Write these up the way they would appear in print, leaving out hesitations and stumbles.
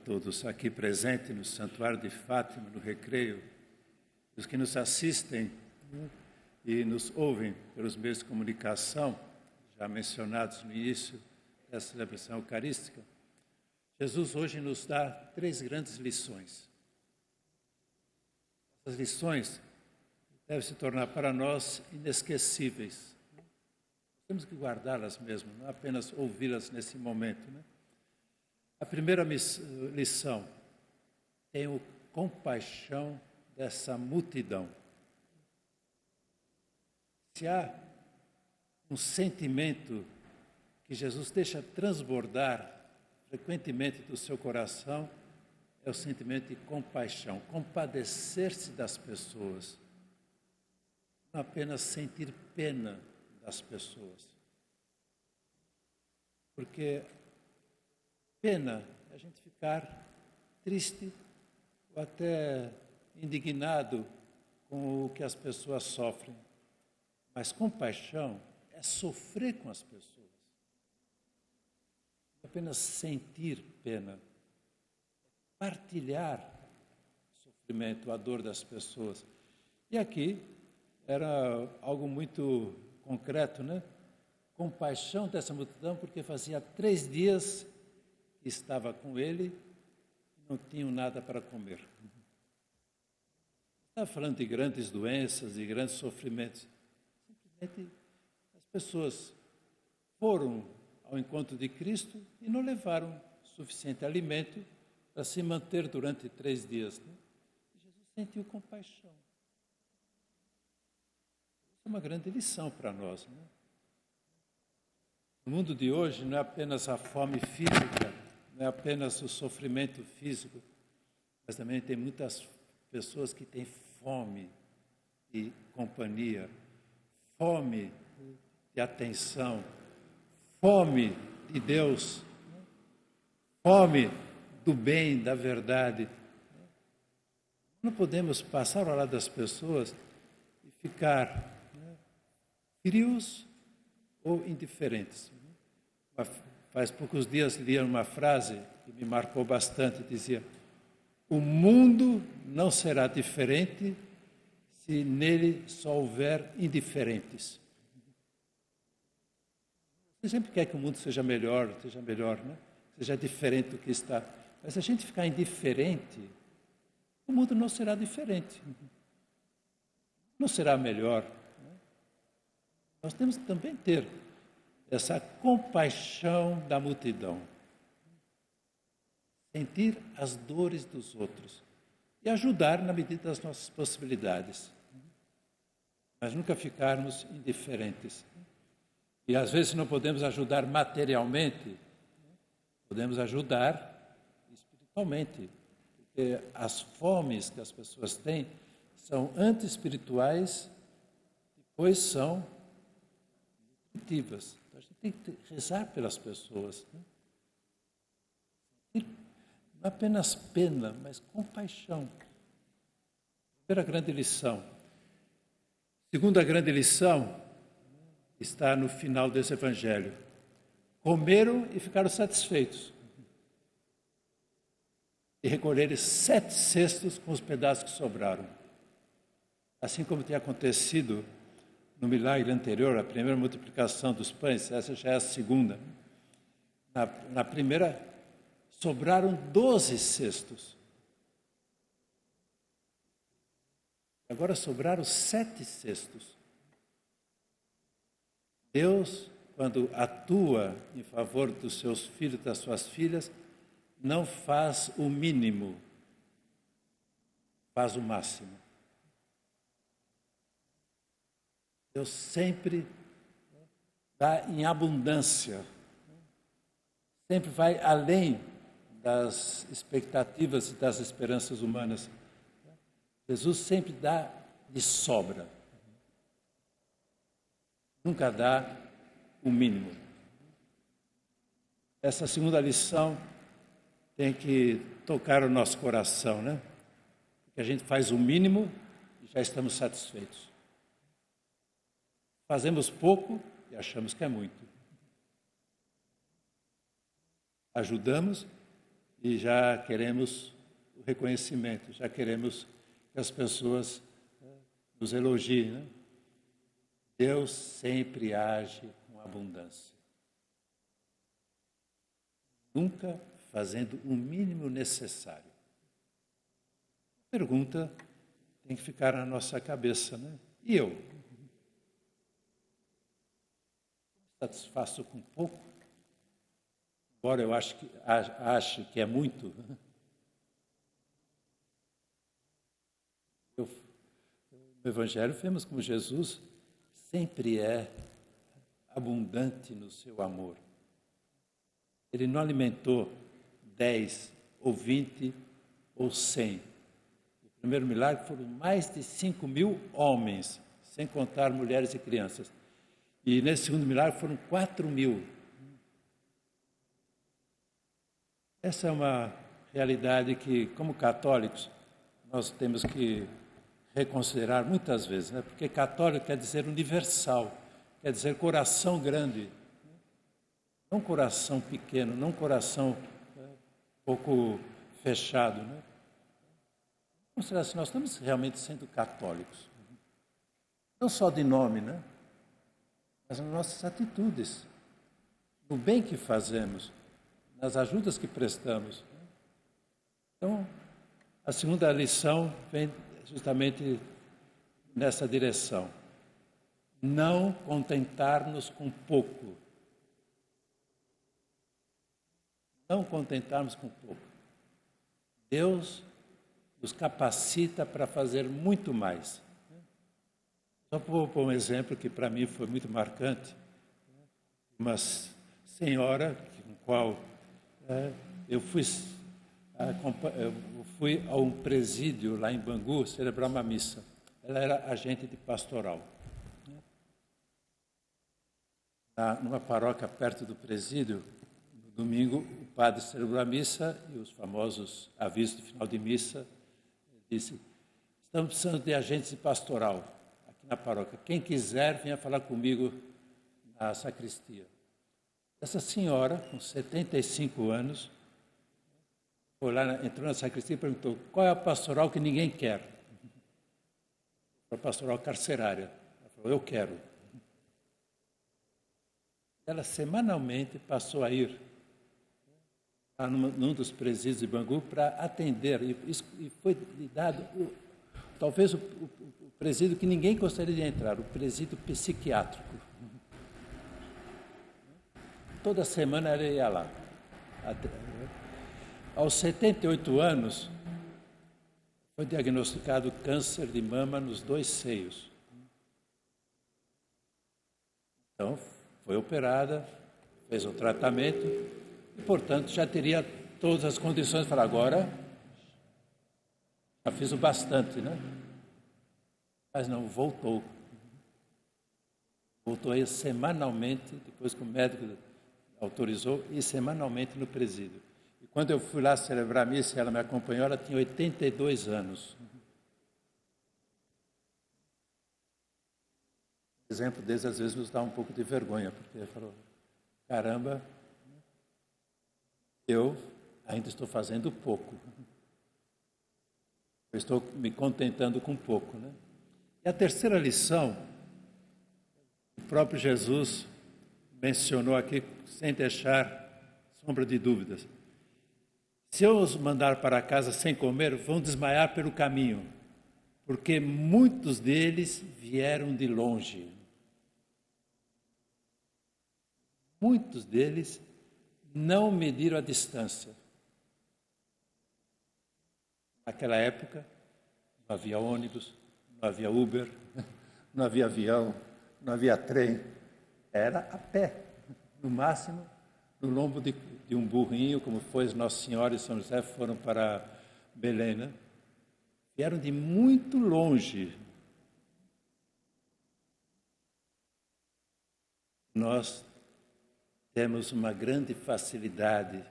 todos aqui presentes no Santuário de Fátima, no Recreio, os que nos assistem e nos ouvem pelos meios de comunicação, já mencionados no início dessa celebração eucarística. Jesus hoje nos dá 3 grandes lições. Essas lições devem se tornar para nós inesquecíveis. Temos que guardá-las mesmo, não apenas ouvi-las nesse momento, né? A primeira lição: tenho compaixão dessa multidão. Se há um sentimento que Jesus deixa transbordar frequentemente do seu coração, é o sentimento de compaixão, compadecer-se das pessoas, não apenas sentir pena das pessoas. Porque pena é a gente ficar triste ou até indignado com o que as pessoas sofrem. Mas compaixão é sofrer com as pessoas. Não apenas sentir pena, partilhar o sofrimento, a dor das pessoas. E aqui era algo muito concreto, né? Compaixão dessa multidão, porque fazia 3 dias que estava com ele e não tinham nada para comer. Estava falando de grandes doenças, de grandes sofrimentos. Simplesmente as pessoas foram ao encontro de Cristo e não levaram suficiente alimento para se manter durante 3 dias. Né? E Jesus sentiu compaixão. Isso é uma grande lição para nós. Né? No mundo de hoje não é apenas a fome física, não é apenas o sofrimento físico, mas também tem muitas pessoas que têm fome de companhia, fome de atenção, fome de Deus, fome do bem, da verdade. Não podemos passar ao lado das pessoas e ficar frios ou indiferentes. Faz poucos dias li uma frase que me marcou bastante, dizia: o mundo não será diferente se nele só houver indiferentes. Você sempre quer que o mundo seja melhor, né? Seja diferente do que está. Mas se a gente ficar indiferente, o mundo não será diferente. Não será melhor. Né? Nós temos que também ter essa compaixão da multidão. Sentir as dores dos outros e ajudar na medida das nossas possibilidades. Mas nunca ficarmos indiferentes. E às vezes não podemos ajudar materialmente, podemos ajudar espiritualmente. Porque as fomes que as pessoas têm são anti-espirituais, depois são nutritivas. Então a gente tem que rezar pelas pessoas. Né? Não apenas pena, mas compaixão. Primeira grande lição. Segunda grande lição está no final desse evangelho. Comeram e ficaram satisfeitos. E recolheram 7 cestos com os pedaços que sobraram. Assim como tinha acontecido no milagre anterior, a primeira multiplicação dos pães, essa já é a segunda. Na primeira, sobraram 12 cestos. Agora sobraram 7 cestos. Deus, quando atua em favor dos seus filhos e das suas filhas, não faz o mínimo, faz o máximo. Deus sempre dá em abundância, sempre vai além das expectativas e das esperanças humanas. Jesus sempre dá de sobra. Nunca dá o mínimo. Essa segunda lição tem que tocar o nosso coração, né? Porque a gente faz o mínimo e já estamos satisfeitos. Fazemos pouco e achamos que é muito. Ajudamos e já queremos o reconhecimento, já queremos que as pessoas nos elogiem, né? Deus sempre age com abundância. Nunca fazendo o mínimo necessário. A pergunta tem que ficar na nossa cabeça, né? E eu? Satisfaço com pouco? Embora eu ache que é muito. No Evangelho vemos como Jesus sempre é abundante no seu amor. Ele não alimentou 10 ou 20 ou 100. O primeiro milagre foram mais de 5.000 homens, sem contar mulheres e crianças. E nesse segundo milagre foram 4.000. Essa é uma realidade que, como católicos, nós temos que reconsiderar muitas vezes, né? Porque católico quer dizer universal, quer dizer coração grande, não coração pequeno, não coração pouco fechado, né? Considerar se nós estamos realmente sendo católicos, não só de nome, né? Mas nas nossas atitudes, no bem que fazemos, nas ajudas que prestamos. Então, a segunda lição vem justamente nessa direção. Não contentar-nos com pouco. Não contentarmos com pouco. Deus nos capacita para fazer muito mais. Só vou pôr um exemplo que para mim foi muito marcante. Uma senhora com a qual eu fui a um presídio lá em Bangu celebrar uma missa. Ela era agente de pastoral. Numa paróquia perto do presídio, no domingo, o padre celebrou a missa e os famosos avisos de final de missa disse: estamos precisando de agentes de pastoral aqui na paróquia. Quem quiser, venha falar comigo na sacristia. Essa senhora, com 75 anos, foi lá, entrou na sacristia e perguntou: qual é a pastoral que ninguém quer? A pastoral carcerária. Ela falou: eu quero. Ela semanalmente passou a ir num dos presídios de Bangu para atender, e foi lhe dado talvez o presídio que ninguém gostaria de entrar, o presídio psiquiátrico. Toda semana ela ia lá. Aos 78 anos, foi diagnosticado câncer de mama nos 2 seios. Então, foi operada, fez o tratamento e, portanto, já teria todas as condições para agora. Já fiz o bastante, né? Mas não, voltou. Voltou aí semanalmente, depois que o médico autorizou, e semanalmente no presídio. E quando eu fui lá celebrar a missa e ela me acompanhou, ela tinha 82 anos. Um exemplo desse, às vezes, nos dá um pouco de vergonha, porque ele falou: caramba, eu ainda estou fazendo pouco. Eu estou me contentando com pouco, né? E a terceira lição, o próprio Jesus mencionou aqui, sem deixar sombra de dúvidas. Se eu os mandar para casa sem comer, vão desmaiar pelo caminho, porque muitos deles vieram de longe. Muitos deles não mediram a distância. Naquela época, não havia ônibus, não havia Uber, não havia avião, não havia trem. Era a pé, no máximo, no lombo de um burrinho, como foi Nossa Senhora e São José, foram para Belém, né? Vieram de muito longe. Nós temos uma grande facilidade,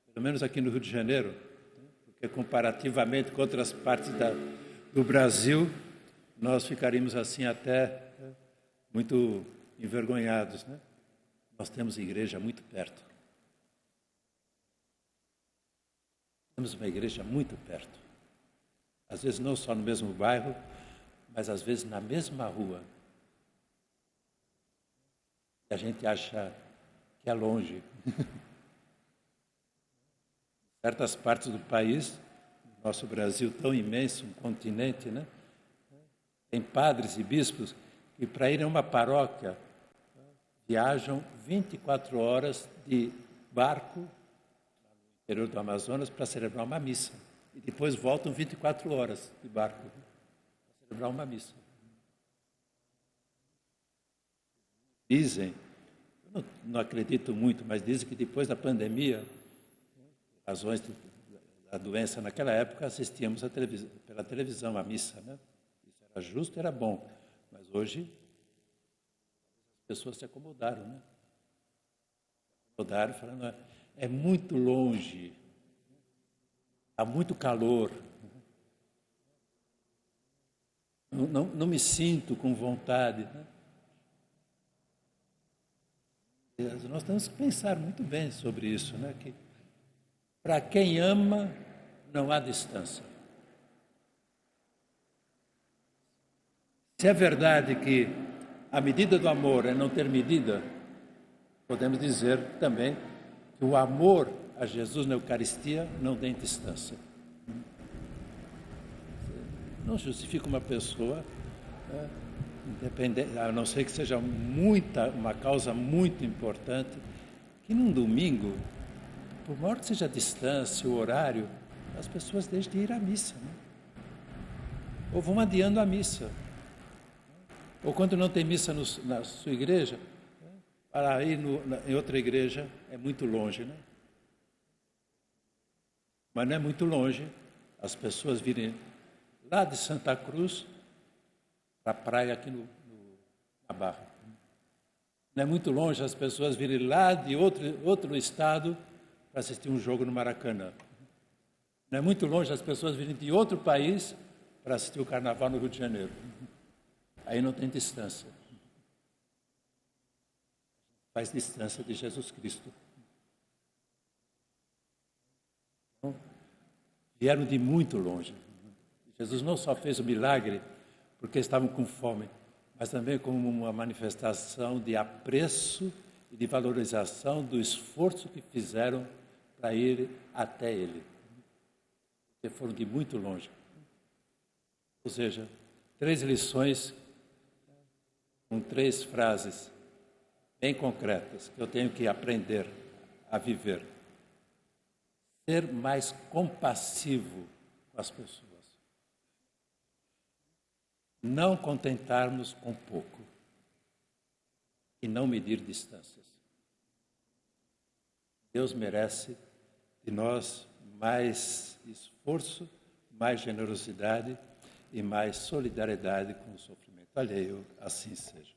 pelo menos aqui no Rio de Janeiro, porque comparativamente com outras partes do Brasil, nós ficaríamos assim até muito envergonhados, né? Nós temos igreja muito perto. temos uma igreja muito perto. Às vezes não só no mesmo bairro, mas às vezes na mesma rua. E a gente acha que é longe. Certas partes do país, nosso Brasil tão imenso, um continente, né? Tem padres e bispos que para irem a uma paróquia viajam 24 horas de barco no interior do Amazonas para celebrar uma missa. E depois voltam 24 horas de barco para celebrar uma missa. Dizem, eu não acredito muito, mas dizem que depois da pandemia, razões da doença naquela época, assistíamos pela televisão a missa, né? Isso era justo, era bom, mas hoje as pessoas se acomodaram, né? Se acomodaram falando, é muito longe, há muito calor, não me sinto com vontade, né? Nós temos que pensar muito bem sobre isso, né? Que para quem ama, não há distância. Se é verdade que a medida do amor é não ter medida, podemos dizer também que o amor a Jesus na Eucaristia não tem distância. Não justifica uma pessoa, independente, a não ser que seja uma causa muito importante, que num domingo, por maior que seja a distância, o horário, as pessoas deixam de ir à missa, né? Ou vão adiando a missa. Ou quando não tem missa na sua igreja, para ir em outra igreja é muito longe, né? Mas não é muito longe as pessoas virem lá de Santa Cruz para a praia aqui na Barra. Não é muito longe as pessoas virem lá de outro estado para assistir um jogo no Maracanã. Não é muito longe as pessoas virem de outro país para assistir o Carnaval no Rio de Janeiro. Aí não tem distância. Faz distância de Jesus Cristo. Então, vieram de muito longe. Jesus não só fez o milagre porque estavam com fome, mas também como uma manifestação de apreço e de valorização do esforço que fizeram para ir até Ele. Porque foram de muito longe. Ou seja, 3 lições com 3 frases bem concretas que eu tenho que aprender a viver. Ser mais compassivo com as pessoas. Não contentarmos com pouco. E não medir distâncias. Deus merece de nós mais esforço, mais generosidade e mais solidariedade com o sofrimento alheio, assim seja.